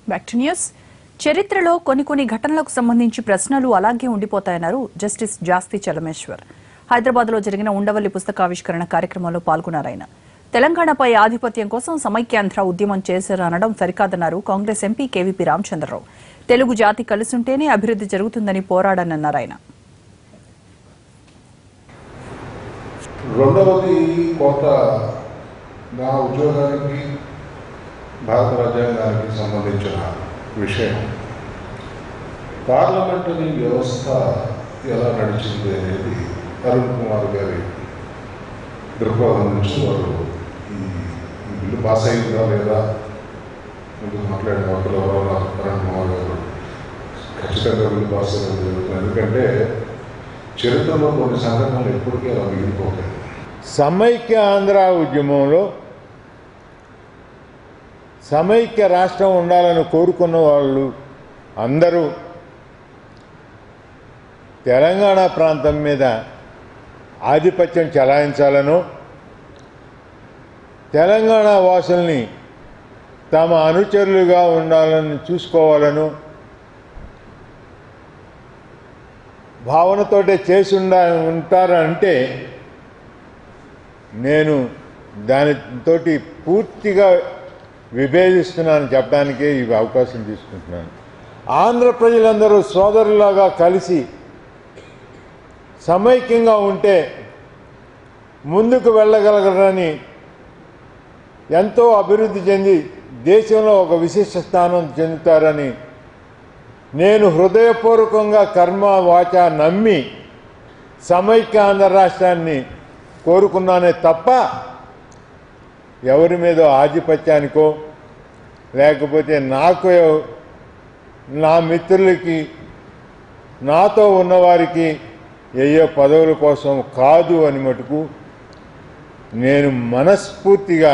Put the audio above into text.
Back to news. చరిత్రలో కొన్ని ఘటనలకు సంబంధించి ప్రశ్నలు అలాగే ఉండిపోతాయన్నారు జస్టిస్ జాస్తి చలమేశ్వర్. హైదరాబాద్లో జరిగిన ఉండవల్లి పుస్తకావిష్కరణ కార్యక్రమంలో పాల్గొన్నారాయన. తెలంగాణపై ఆధిపత్యం కోసం సమైక్యాంధ్ర ఉద్యమం చేశారనడం సరికాదన్నారు కాంగ్రెస్ ఎంపీ కేవీపీ రామచంద్రరావు. తెలుగు జాతి కలిసుంటేనే అభివృద్ధి జరుగుతుందని పోరాడనన్నారు ఆయన. రెండవది కోట నా ఉద్యోగానికి భారత రాజ్యాంగానికి సంబంధించిన విషయం. పార్లమెంటరీ వ్యవస్థ ఎలా నడిచింది అనేది అరుణ్ కుమార్ గారి దృక్పథం నుంచి వారు ఈ బిల్లు పాస్ అయిందా లేదా ముందుకు మాట్లాడిన వార్తలు ఎవరో అరుణ్ కుమార్ గారు ఖచ్చితంగా బిల్లు పాస్ అయ్యేది జరుగుతుంది. ఎందుకంటే చరిత్రలో కొన్ని సంఘటనలు ఎప్పటికీ అలా మిగిలిపోతాయి. సమైక్య ఆంధ్ర ఉద్యమంలో సమైక్య రాష్ట్రం ఉండాలని కోరుకున్న వాళ్ళు అందరూ తెలంగాణ ప్రాంతం మీద ఆధిపత్యం చెలాయించాలను, తెలంగాణ వాసుల్ని తమ అనుచరులుగా ఉండాలని చూసుకోవాలను భావనతోటే చేసి ఉంటారంటే నేను దానితోటి పూర్తిగా విభేదిస్తున్నాను చెప్పడానికే ఈ అవకాశం తీసుకుంటున్నాను. ఆంధ్ర ప్రజలందరూ సోదరులాగా కలిసి సమైక్యంగా ఉంటే ముందుకు వెళ్ళగలగరని, ఎంతో అభివృద్ధి చెంది దేశంలో ఒక విశిష్ట స్థానం చెందుతారని నేను హృదయపూర్వకంగా కర్మ వాచ నమ్మి సమైక్య ఆంధ్ర రాష్ట్రాన్ని కోరుకున్నానే తప్ప ఎవరి మీద ఆధిపత్యానికో లేకపోతే నాకు నా మిత్రులకి నాతో ఉన్నవారికి ఏయో పదవుల కోసం కాదు అని మటుకు నేను మనస్ఫూర్తిగా